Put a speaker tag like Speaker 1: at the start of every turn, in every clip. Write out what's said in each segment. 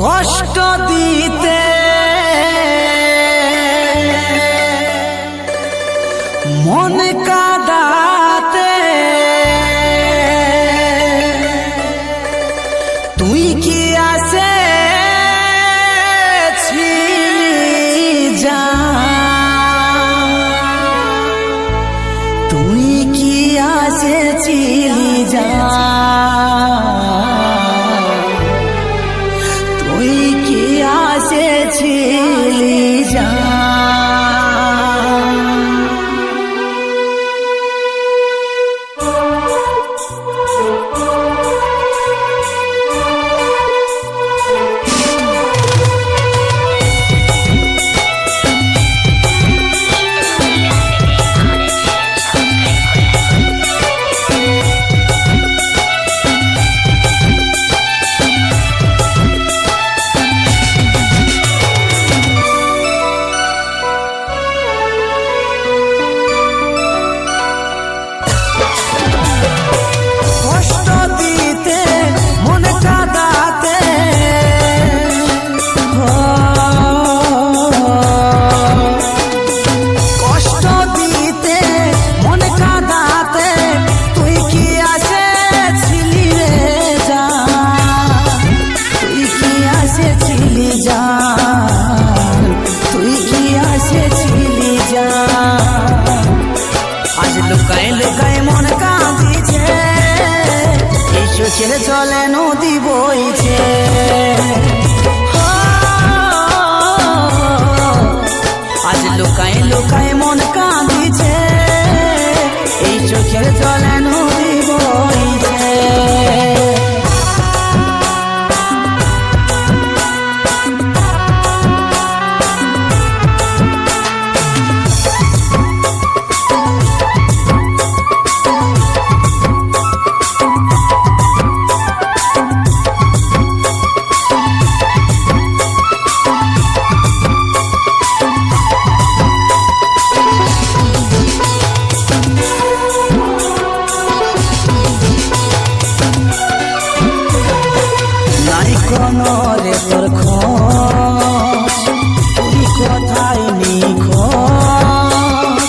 Speaker 1: কষ্ট দিতে মন কাঁদাতে তুই কি আসেছিলি জান, তুই কি আসেছিলি জান, তুই কি আসেছিলি জান। চোখের জলে নদী বইছে, আজ লুকায় লুকায় মন কাঁদিছে, এই চোখের জলে নদী বইছে। রে তোর খোঁজ তুই কোথায় নিখোঁজ,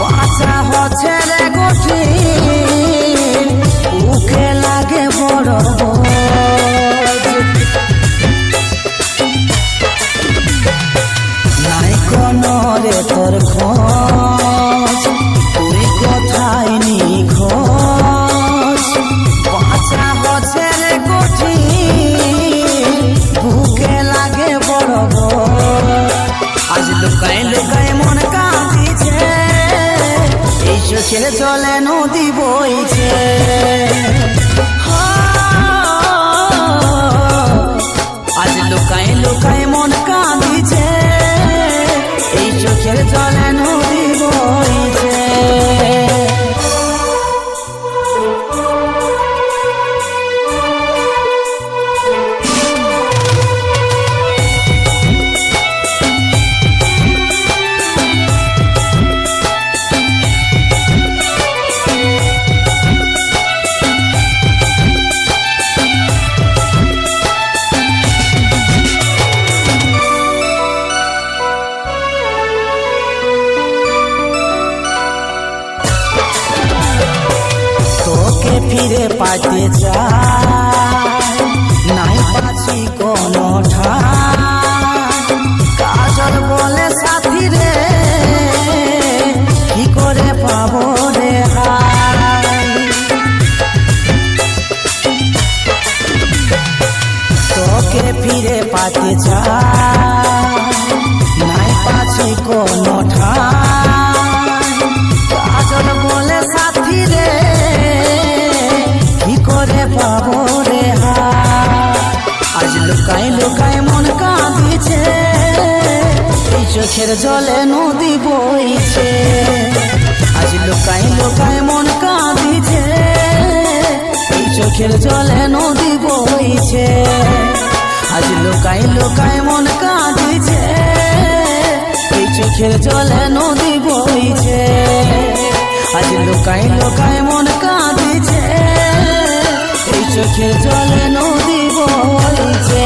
Speaker 1: বাঁচা হচ্ছে রে কঠিন, বুকে লাগে বড় বোঝ, নাই কোনো রে তোর খোঁজ তুই কোথায় নিখোঁজ, বাঁচা হচ্ছে রে কঠিন, বুকে লাগে বড় বোঝ, আজ লুকায় লুকায় মন কাঁদিছে, এই চোখের জলে নদী বইছে, আজ লুকায় লুকায় মন কাঁদিছে, এই চোখের জলে নদী বইছে। তোকে ফিরে পাইতে চাই, নাই পাচ্ছি কোনো ঠাই, কাজল বলে সাথী রে কি করে পাবো রে হাই, তোকে ফিরে পাইতে চাই, নাই পাচ্ছি কোনো ঠাই, কাজল বলে সাথী রে কি করে পাবো রে হাই, আজ লুকায় লুকায় মন কাঁদিছে, এই চোখের জলে নদী বইছে, আজ লুকায় লুকায় মন কাঁদিছে, এই চোখের জলে নদী বইছে, আজ লুকায় লুকায় মন কাঁদিছে, এই চোখের জলে নদী বইছে, আজ লুকায় লুকায় মন কাঁদিছে, এই চোখের জলে নদী বইছে।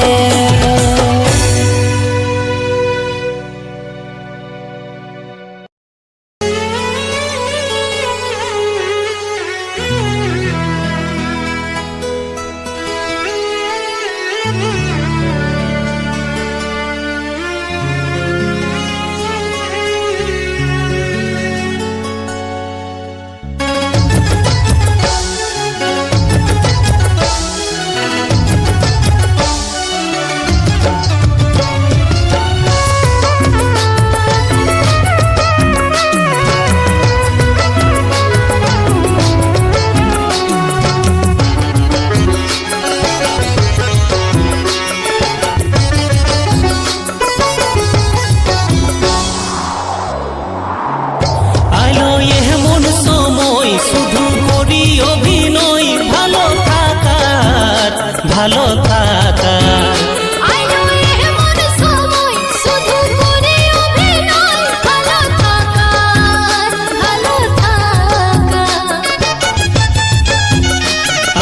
Speaker 2: ভালো থাকা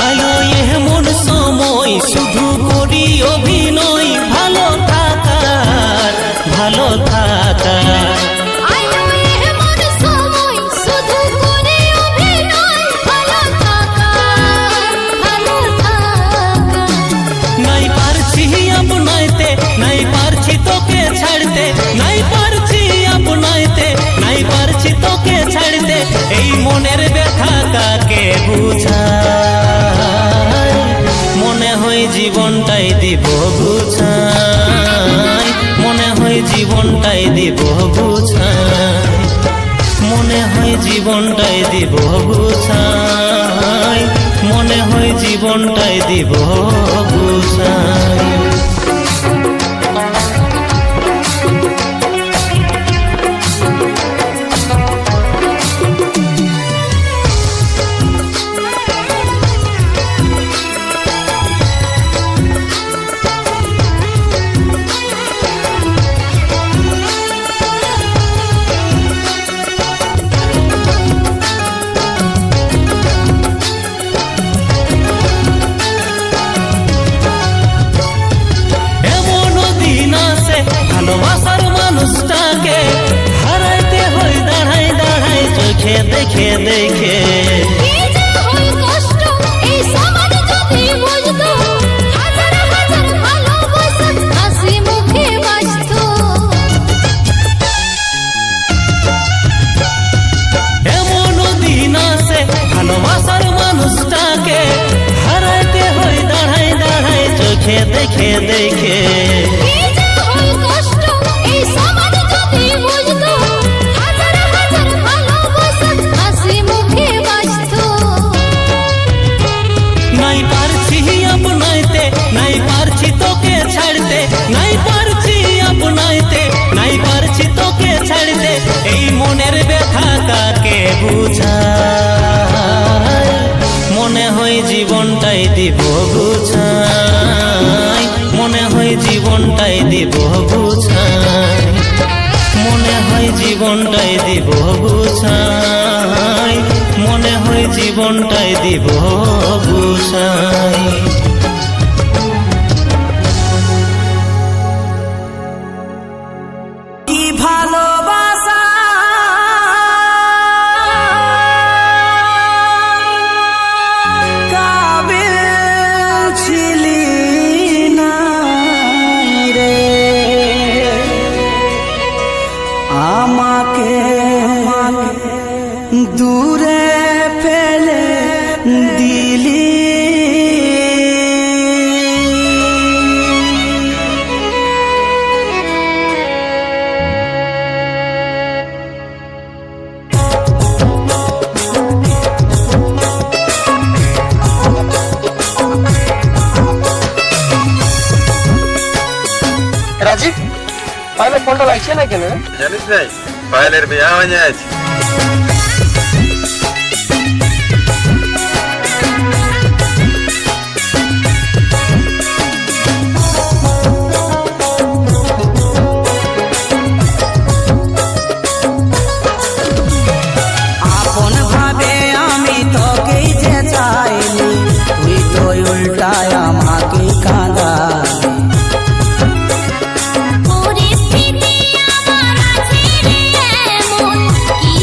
Speaker 2: আলো এমন সময় শুধু করি অভিনয় ভালো থাকার ভালো থাকা নাই পারছি তোকে ছাড়তে নাই পারছি আপনাইতে নাই পারছি তোকে ছাড়তে এই মনের ব্যথা কাকে বুঝায় মনে হয় জীবনটাই দিব বুঝায় মনে হয় জীবনটাই দিব বুঝায় মনে হয় জীবনটাই দিব বুঝায় মনে হয় জীবনটাই দিব বুঝায় ভালোবাসার মানুষটাকে হারাইতে হয় দাঁড়াই দাঁড়াই চোখে দেখে দেখে এমন দিন আসে ভালোবাসার মানুষটাকে হারাইতে হয় দাঁড়াই দাঁড়াই চোখে দেখে দেখে নাই পারছি আপনাইতে নাই পারছি তোকে ছাড়তে নাই পারছি আপনাইতে নাই পারছি তোকে ছাড়তে এই মনের ব্যথা কাকে বুঝায় মনে হয় জীবনটাই দিব বুঝায় মনে হয় জীবনটাই দিব বুঝায় মনে হয় জীবনটাই দিব বুঝায় মনে হয় জীবনটাই দিব বুঝায়
Speaker 1: কি ভালোবাসা কাবিল ছিলি না রে আমাকে দূরে ফেলে দিলি
Speaker 3: রাজীব পায়েলের ফোনটা লাগছে না কেন?
Speaker 4: জানিস নাই পায়েলের বিয়া হয়ে যাচ্ছে।
Speaker 1: আপন ভাবে আমি তোকেই যে চাইনি তুই তো উল্টায় আমাকে কাঁদালি
Speaker 5: পরিস্থিতি আমার আছে রে এমন কি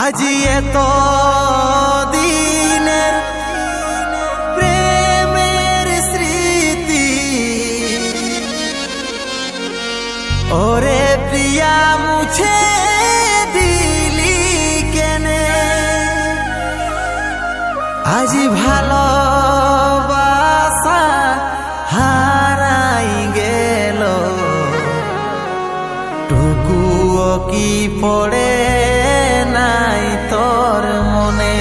Speaker 1: আজি এত দিনের প্রেমের স্মৃতি ওরে প্রিয়া মুছে দিলি কেনে আজি ভালোবাসা হারাই গেল টুকুও কি পড়ে নাই তোর মনে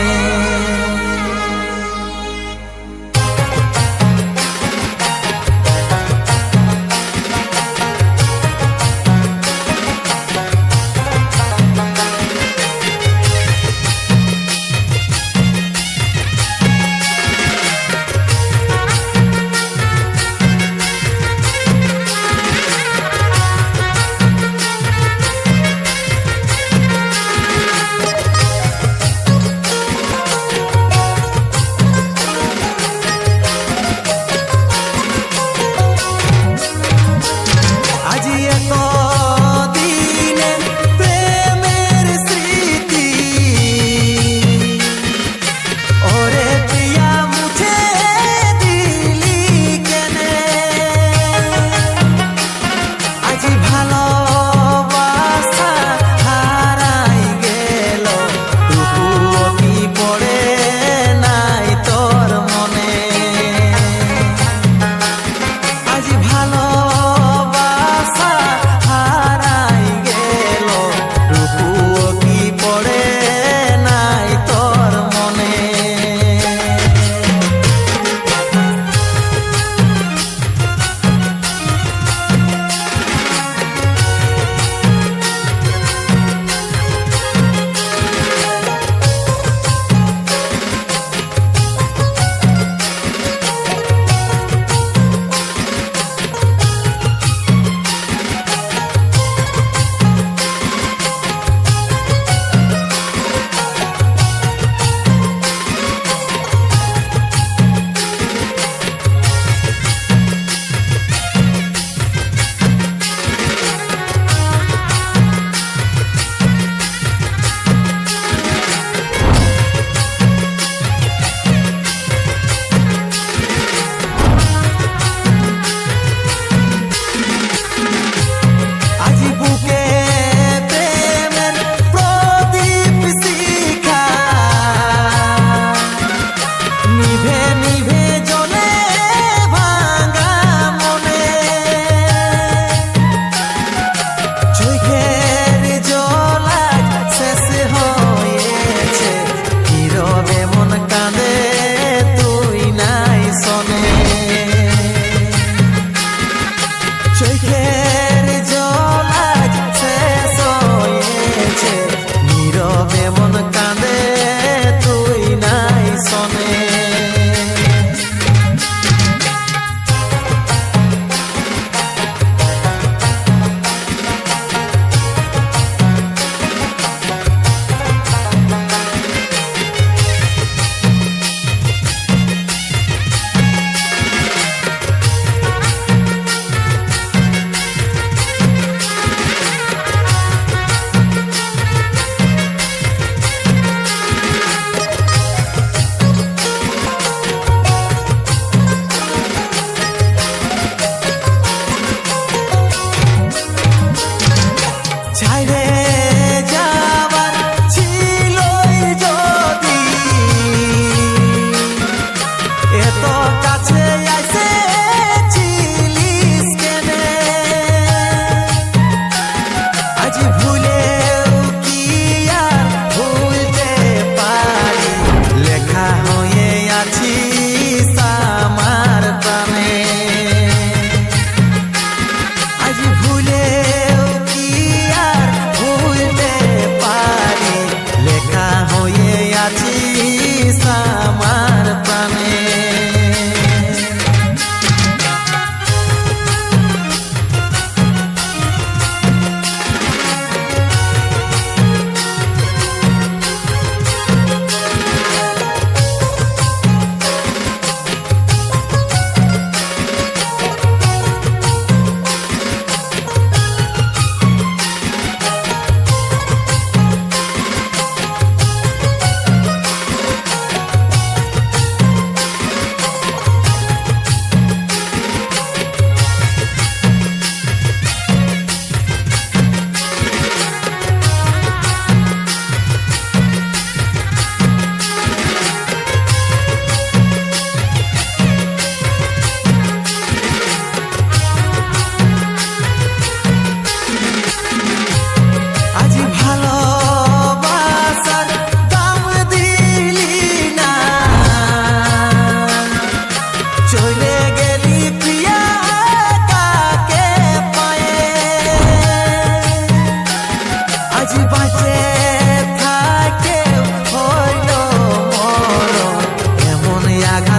Speaker 1: আছিস আমার প্রাণে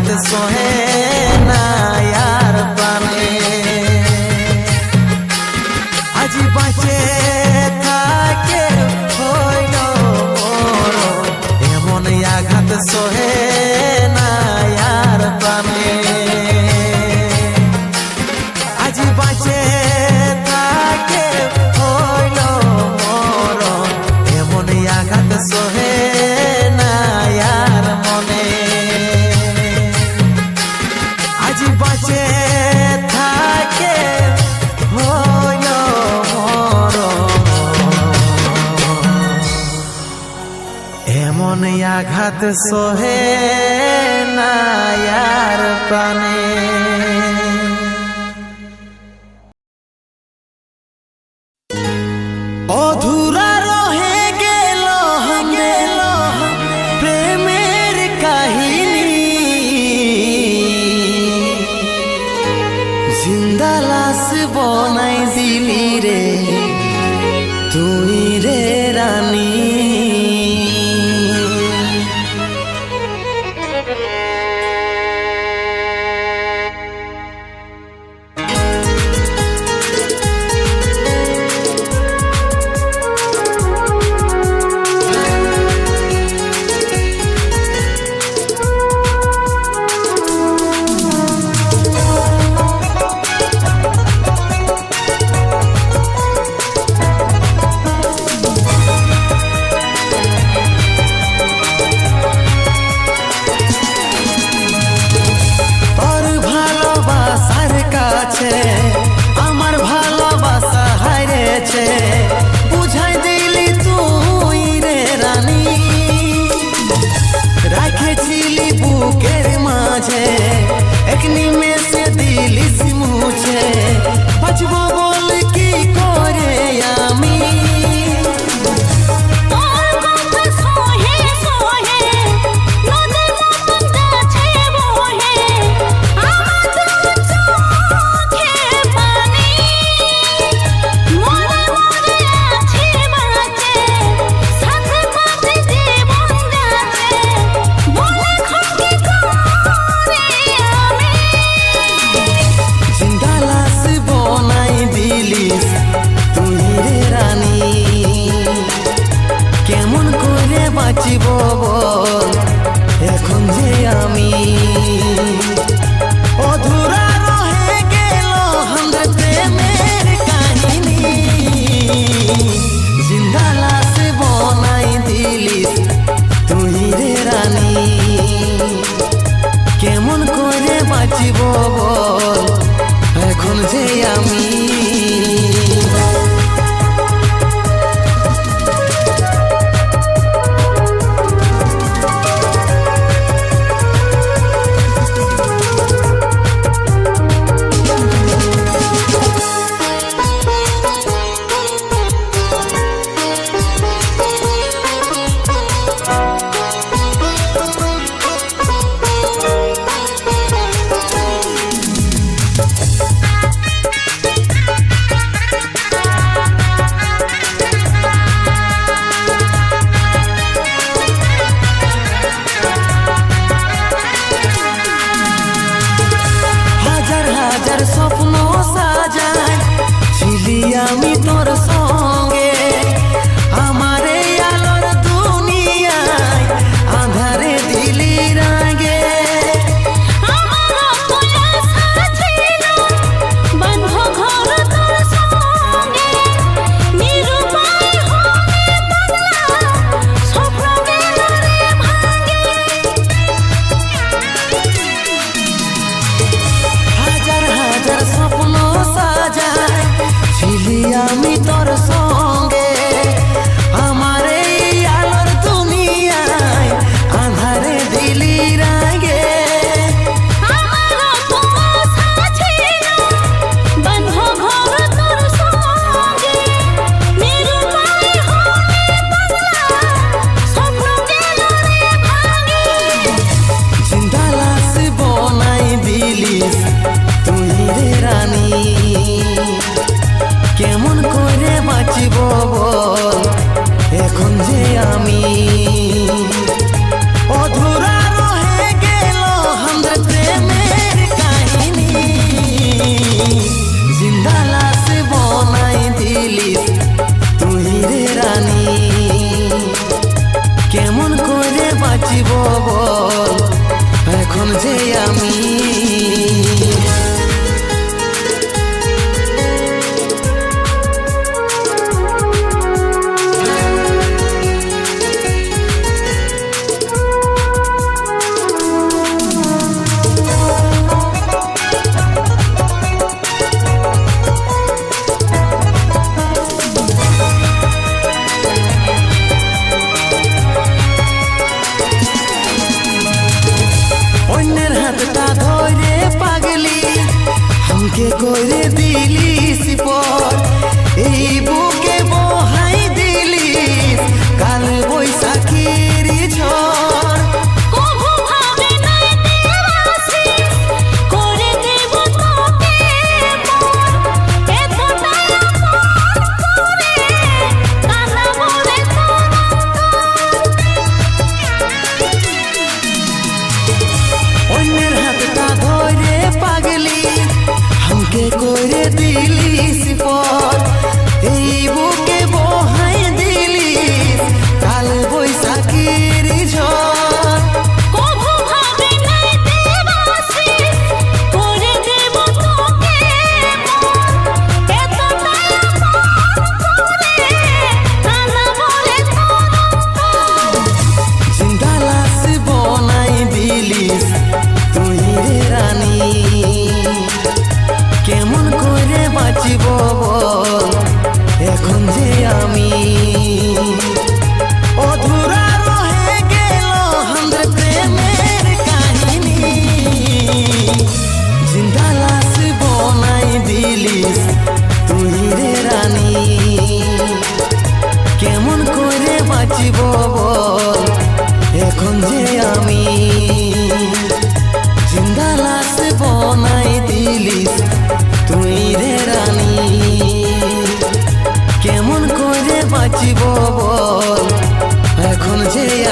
Speaker 1: আঘাত সহে না আর প্রাণে আজি বাঁচে থাকে হইল মোর এমন আঘাত সহে না আর প্রাণে আজি বাঁচে থাকে হইল মোর এমন আঘাত সহে না আর মনে আজি বাঁচে থাকে হইল মোর এমন আঘাত সহে না আর প্রাণে অধুরা রহে গেল প্রেমের কাহিনী জিন্দা লাশ বনাই দিলি রে তুই রে রানী আমার ভালোবাসা হারিয়েছে বুঝাই দিলি তুই রে রানী রাখেছিলি বুকের মাঝে এক নিমেষে দিলিস মুছে বাঁচবো বল কি করে আমি কেমন করে বাঁচিব বল এখন যে আমি অধুরা রহে গেল আমাদের প্রেমের কাহিনী জিন্দা লাশ বনাই দিলিস তুই রে রানী কেমন করে বাঁচিব বল এখন যে আমি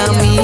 Speaker 1: আমি